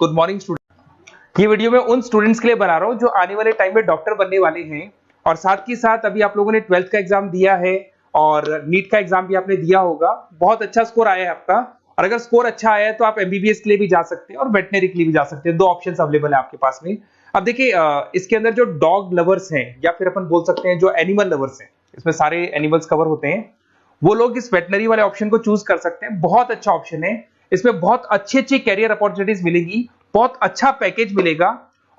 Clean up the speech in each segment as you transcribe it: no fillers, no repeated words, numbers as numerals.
Good morning student. ये video मैं उन स्टूडेंट्स के लिए बना रहा हूँ जो आने वाले टाइम में डॉक्टर बनने वाले हैं और साथ ही साथ अभी आप लोगों ने 12th का एग्जाम दिया है और नीट का एग्जाम भी आपने दिया होगा। बहुत अच्छा स्कोर आया है आपका और अगर स्कोर अच्छा आया है तो आप एमबीबीएस के लिए भी जा सकते हैं और वेटनरी के लिए भी जा सकते हैं। दो ऑप्शंस अवेलेबल है आपके पास में। अब देखिए इसके अंदर जो डॉग लवर्स हैं या फिर अपन बोल सकते हैं जो एनिमल लवर्स हैं, इसमें सारे एनिमल्स कवर होते हैं, वो लोग इस वेटनरी वाले ऑप्शन को चूज कर सकते हैं। बहुत अच्छा ऑप्शन है, इसमें बहुत अच्छी अच्छी कैरियर अपॉर्चुनिटीज मिलेगी, बहुत अच्छा पैकेज मिलेगा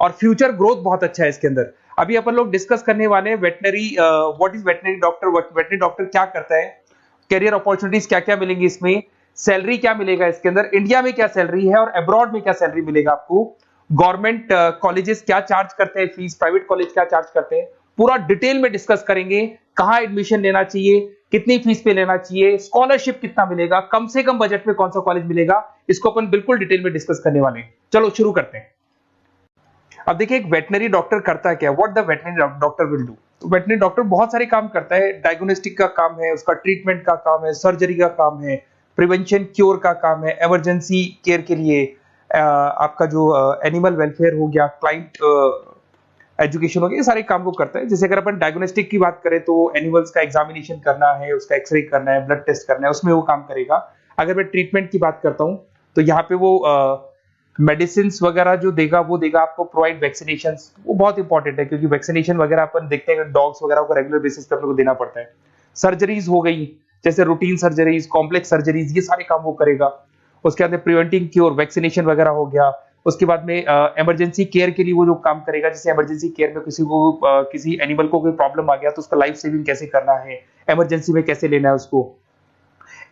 और फ्यूचर ग्रोथ बहुत अच्छा है इसके अंदर। अभी अपन लोग डिस्कस करने वाले हैं veterinary, what is veterinary doctor, veterinary doctor क्या करता है, कैरियर अपॉर्चुनिटीज क्या क्या मिलेंगी इसमें, सैलरी क्या मिलेगा इसके अंदर, इंडिया में क्या सैलरी है और अब्रॉड में क्या सैलरी मिलेगा आपको, गवर्नमेंट कॉलेजेस क्या चार्ज करते हैं फीस, प्राइवेट कॉलेज क्या चार्ज करते हैं, पूरा डिटेल में डिस्कस करेंगे। कहां एडमिशन लेना चाहिए, कितनी फीस पे लेना चाहिए, स्कॉलरशिप कितना मिलेगा, कम से कम बजट में कौन सा कॉलेज मिलेगा, इसको अपन बिल्कुल डिटेल में डिस्कस करने वाले हैं। चलो शुरू करते हैं। अब देखिए एक वेटनरी डॉक्टर करता है क्या, what the veterinary doctor will do. तो वेटनरी डॉक्टर बहुत सारे काम करता है, डायग्नोस्टिक का काम है, उसका ट्रीटमेंट का काम है, सर्जरी का काम है, प्रिवेंशन क्योर का काम है, इमरजेंसी केयर के लिए आपका जो एनिमल वेलफेयर हो गया, क्लाइंट एजुकेशन हो गया, ये सारे काम को करता है। जैसे अगर अपन डायग्नोस्टिक की बात करें तो एनिमल्स का एग्जामिनेशन करना है, उसका एक्सरे करना है, ब्लड टेस्ट करना है, उसमें वो काम करेगा। अगर मैं ट्रीटमेंट की बात करता हूं तो यहाँ पे वो मेडिसिन वगैरह जो देगा वो देगा आपको, प्रोवाइड वैक्सीनेशन, वो बहुत इंपॉर्टेंट है क्योंकि वैक्सीनेशन वगैरह अपन देखते हैं डॉग्स वगैरह को रेगुलर बेसिस पे अपने को देना पड़ता है। सर्जरीज हो गई, जैसे रूटीन सर्जरीज, कॉम्प्लेक्स सर्जरीज, ये सारे काम वो करेगा। उसके बाद प्रिवेंटिंग क्योर, वैक्सीनेशन वगैरह हो गया। उसके बाद में इमरजेंसी केयर के लिए वो जो काम करेगा, जैसे इमरजेंसी केयर में किसी को किसी एनिमल को कोई प्रॉब्लम आ गया तो उसका लाइफ सेविंग कैसे करना है, इमरजेंसी में कैसे लेना है उसको।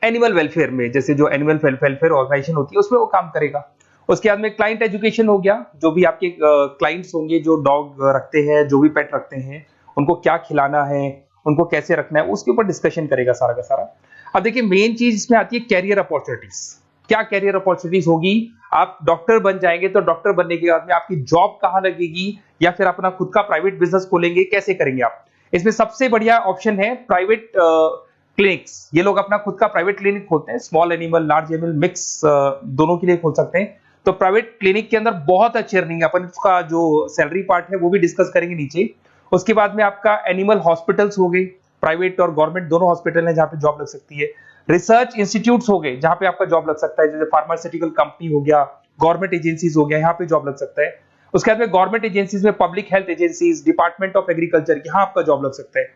एनिमल वेलफेयर में जैसे जो एनिमल वेलफेयर ऑर्गेनाइजेशन होती है उसमें वो काम करेगा। उसके बाद में क्लाइंट एजुकेशन हो गया, जो भी आपके क्लाइंट्स होंगे जो डॉग रखते हैं, जो भी पेट रखते हैं, उनको क्या खिलाना है, उनको कैसे रखना है, उसके ऊपर डिस्कशन करेगा सारा का सारा। अब देखिए मेन चीज इसमें आती है कैरियर अपॉर्चुनिटीज। क्या कैरियर अपॉर्चुनिटीज होगी, आप डॉक्टर बन जाएंगे तो डॉक्टर बनने के बाद में आपकी जॉब कहां लगेगी या फिर अपना खुद का प्राइवेट बिजनेस खोलेंगे, कैसे करेंगे आप। इसमें सबसे बढ़िया ऑप्शन है प्राइवेट क्लिनिक्स। ये लोग अपना खुद का प्राइवेट क्लिनिक खोलते हैं, small animal, large animal, mix दोनों के लिए खोल सकते हैं। तो प्राइवेट क्लिनिक के अंदर बहुत अच्छी अर्निंग है, अपन उसका जो सैलरी पार्ट है वो भी डिस्कस करेंगे नीचे। उसके बाद में आपका एनिमल हॉस्पिटल्स हो गए, प्राइवेट और गवर्नमेंट दोनों हॉस्पिटल है जहां पे जॉब लग सकती है। रिसर्च इंस्टीट्यूट्स हो गए जहां पे आपका जॉब लग सकता है, जैसे फार्मास्यूटिकल कंपनी हो गया, गवर्नमेंट एजेंसीज हो गया, यहाँ पे जॉब लग सकता है। उसके बाद में गवर्नमेंट एजेंसीज में public health agencies, department of agriculture, यहाँ आपका जॉब लग सकता है।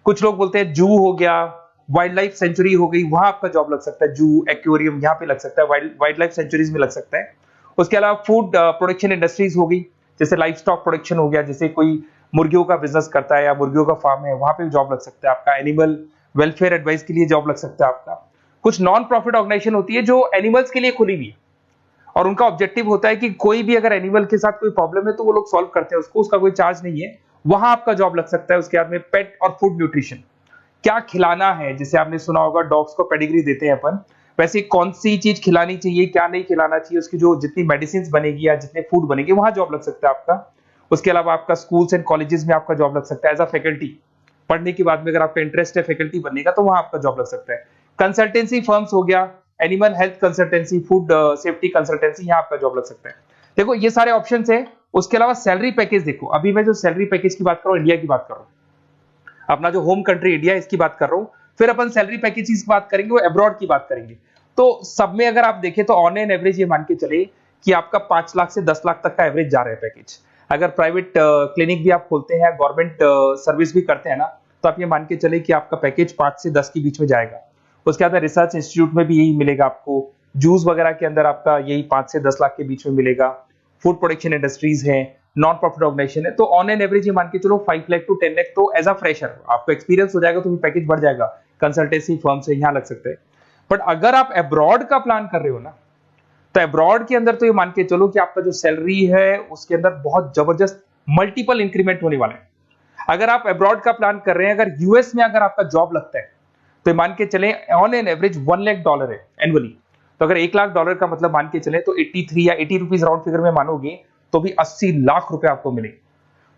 कुछ लोग बोलते हैं जू हो गया, वाइल्ड लाइफ सेंचुरी हो गई, वहां आपका जॉब लग सकता है, जू, एक्वेरियम, यहाँ पे लग सकता है, वाइल्ड लाइफ सेंचुरीज में लग सकता है। उसके अलावा फूड प्रोडक्शन इंडस्ट्रीज हो गई, जैसे लाइफ स्टॉक प्रोडक्शन हो गया, जैसे कोई मुर्गियों का बिजनेस करता है या मुर्गियों का फार्म है, वहां पे भी जॉब लग सकता है आपका। एनिमल वेलफेयर एडवाइस के लिए जॉब लग सकता है आपका। कुछ नॉन प्रॉफिट ऑर्गेनाइजेशन होती है जो एनिमल्स के लिए खुली हुई है और उनका ऑब्जेक्टिव होता है कि कोई भी अगर एनिमल के साथ कोई प्रॉब्लम है तो वो लोग सॉल्व करते हैं उसको, उसका कोई चार्ज नहीं है, वहां आपका जॉब लग सकता है। उसके बाद में पेट और फूड न्यूट्रिशन, क्या खिलाना है, जैसे आपने सुना होगा डॉग्स को पेडिग्री देते हैं अपन, वैसे कौन सी चीज खिलानी चाहिए, क्या नहीं खिलाना चाहिए, उसकी जो जितनी मेडिसिन बनेगी या जितने फूड बनेंगे वहां जॉब लग सकता है आपका। उसके अलावा आपका स्कूल्स एंड कॉलेजेस में आपका जॉब लग सकता है एज अ फैकल्टी। पढ़ने के बाद में अगर आपका इंटरेस्ट है फैकल्टी बनने का तो वहां आपका जॉब लग सकता है। कंसल्टेंसी फर्म्स हो गया, animal health consultancy, food safety consultancy, यहाँ आपका जॉब लग सकता है। देखो ये सारे ऑप्शंस है। उसके अलावा सैलरी पैकेज देखो, अभी मैं जो सैलरी पैकेज की बात कर रहा हूँ, इंडिया की बात कर रहा हूँ, अपना जो होम कंट्री इंडिया इसकी बात कर रहा हूँ, फिर अपन सैलरी पैकेज की बात करेंगे, वो अब्रॉड की बात करेंगे। तो सब में अगर आप देखें तो ऑन एन एवरेज ये मान के चले कि आपका 5 लाख से 10 लाख तक का एवरेज जा रहा है पैकेज। अगर प्राइवेट क्लिनिक भी आप खोलते हैं, गवर्नमेंट सर्विस भी करते हैं ना, तो आप ये मान के चले कि आपका पैकेज 5 से 10 के बीच में जाएगा। उसके बाद रिसर्च इंस्टीट्यूट में भी यही मिलेगा आपको, जूस वगैरह के अंदर आपका यही 5 से 10 लाख के बीच में मिलेगा। फूड प्रोडक्शन इंडस्ट्रीज है, नॉन प्रॉफिट ऑर्गेनाइजेशन है, तो ऑन एन एवरेज ये मान के चलो 5 लाख टू 10 लाख, तो एज अ फ्रेशर आपको एक्सपीरियंस हो जाएगा तो पैकेज बढ़ जाएगा। कंसल्टेंसी फर्म से यहाँ लग सकते हैं। बट अगर आप अब्रॉड का प्लान कर रहे हो ना, तो अब्रॉड के अंदर तो ये मान के चलो कि आपका जो सैलरी है उसके अंदर बहुत जबरदस्त मल्टीपल इंक्रीमेंट होने वाले हैं। अगर आप अब्रॉड का प्लान कर रहे हैं, अगर यूएस में अगर आपका जॉब लगता है तो मान के चले ऑन एन एवरेज $1 लाख है एनुअली। तो अगर $1 लाख का मतलब मान के चले तो 83 या 80 रुपीज राउंड फिगर में मानोगे तो भी 80 लाख रुपए आपको मिले।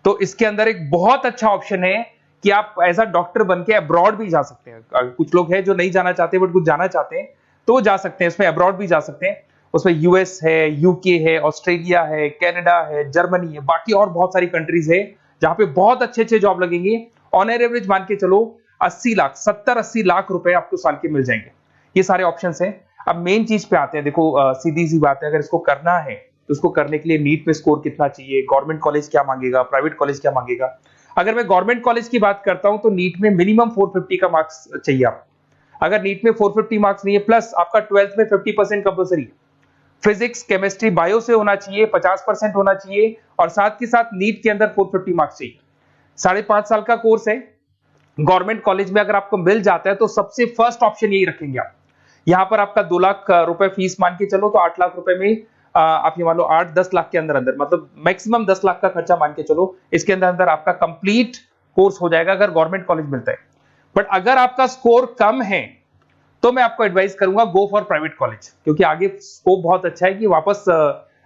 तो इसके अंदर एक बहुत अच्छा ऑप्शन है कि आप एज अ डॉक्टर बन के अब्रॉड भी जा सकते हैं। कुछ लोग हैं जो नहीं जाना चाहते बट कुछ जाना चाहते हैं तो वो जा सकते हैं, इसमें अब्रॉड भी जा सकते हैं। उसमें यूएस है, यूके है, ऑस्ट्रेलिया है, कनाडा है, जर्मनी है, बाकी और बहुत सारी कंट्रीज है जहां पे बहुत अच्छे अच्छे जॉब लगेंगे। ऑन एवरेज मान के चलो 80 लाख, 70-80 लाख रुपए आपको साल के मिल जाएंगे। ये सारे ऑप्शंस हैं। अब मेन चीज पे आते हैं। देखो सीधी सी बात है, अगर इसको करना है तो उसको करने के लिए नीट में स्कोर कितना चाहिए, गवर्नमेंट कॉलेज क्या मांगेगा, प्राइवेट कॉलेज क्या मांगेगा। अगर मैं गवर्नमेंट कॉलेज की बात करता हूं तो नीट में मिनिमम 450 का मार्क्स चाहिए आपको। अगर नीट में 450 मार्क्स नहीं है, प्लस आपका 12th में 50% कंपल्सरी, फिजिक्स, केमिस्ट्री, बायो से होना चाहिए, 50% होना चाहिए, और साथ के साथ नीट के अंदर 450 मार्क्स चाहिए। 5.5 साल का कोर्स है। गवर्नमेंट कॉलेज में अगर आपको मिल जाता है तो सबसे फर्स्ट ऑप्शन यही रखेंगे आप। यहां पर आपका 2 लाख रुपए फीस मान के चलो तो 8 लाख रुपए में आप ये मान लो 8-10 लाख के अंदर अंदर, मतलब मैक्सिमम 10 लाख का खर्चा मान के चलो, इसके अंदर अंदर आपका कंप्लीट कोर्स हो जाएगा अगर गवर्नमेंट कॉलेज मिलता है। बट अगर आपका स्कोर कम है तो मैं आपको एडवाइस करूंगा गो फॉर प्राइवेट कॉलेज, क्योंकि आगे स्कोप बहुत अच्छा है कि वापस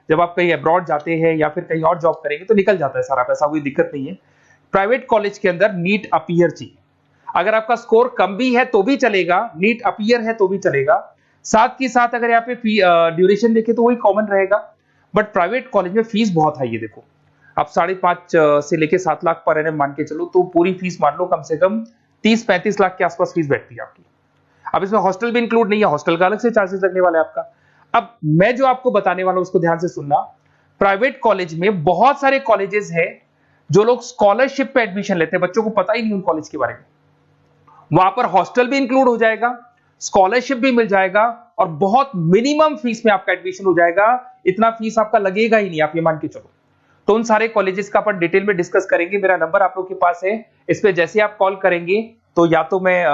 जब आप कहीं अब्रॉड जाते हैं या फिर कहीं और जॉब करेंगे तो निकल जाता है सारा पैसा, कोई दिक्कत नहीं है। प्राइवेट कॉलेज के अंदर नीट अपीयर चाहिए। अगर आपका स्कोर कम भी है तो भी चलेगा, नीट अपीयर है तो भी चलेगा। साथ के साथ अगर यहाँ पे ड्यूरेशन देखे तो वही कॉमन रहेगा। बट प्राइवेट कॉलेज में फीस बहुत हाई है। देखो आप 5.5 से लेके 7 लाख पर एनम मान के चलो तो पूरी फीस मान लो कम से कम 30-35 लाख के आसपास फीस बैठती है आपकी। अब इसमें हॉस्टल भी इंक्लूड नहीं है, हॉस्टल का अलग से चार्जेस लगने वाला है आपका। अब मैं जो आपको बताने वाला हूं उसको ध्यान से सुनना। प्राइवेट कॉलेज में बहुत सारे कॉलेजेस हैं जो लोग स्कॉलरशिप पे एडमिशन लेते हैं, बच्चों को पता ही नहीं उन कॉलेज के बारे में। वहां पर हॉस्टल भी इंक्लूड हो जाएगा, स्कॉलरशिप भी मिल जाएगा, और बहुत मिनिमम फीस में आपका एडमिशन हो जाएगा। इतना फीस आपका लगेगा ही नहीं, आप ये मान के चलो। तो उन सारे कॉलेजेस का अपन डिटेल में डिस्कस करेंगे। मेरा नंबर आप लोग के पास है, इस पे जैसे आप कॉल करेंगे तो या तो मैं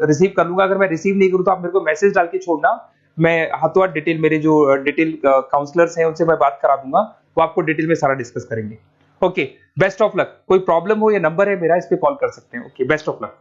रिसीव कर लूंगा, अगर मैं रिसीव नहीं करूं तो आप मेरे को मैसेज डाल के छोड़ना, मैं हाथों हाथ डिटेल, मेरे जो डिटेल काउंसलर्स हैं उनसे मैं बात करा दूंगा, वो आपको डिटेल में सारा डिस्कस करेंगे। Okay, best of luck. कोई प्रॉब्लम हो, ये नंबर है मेरा, इस पे कॉल कर सकते हैं। Okay, best of luck.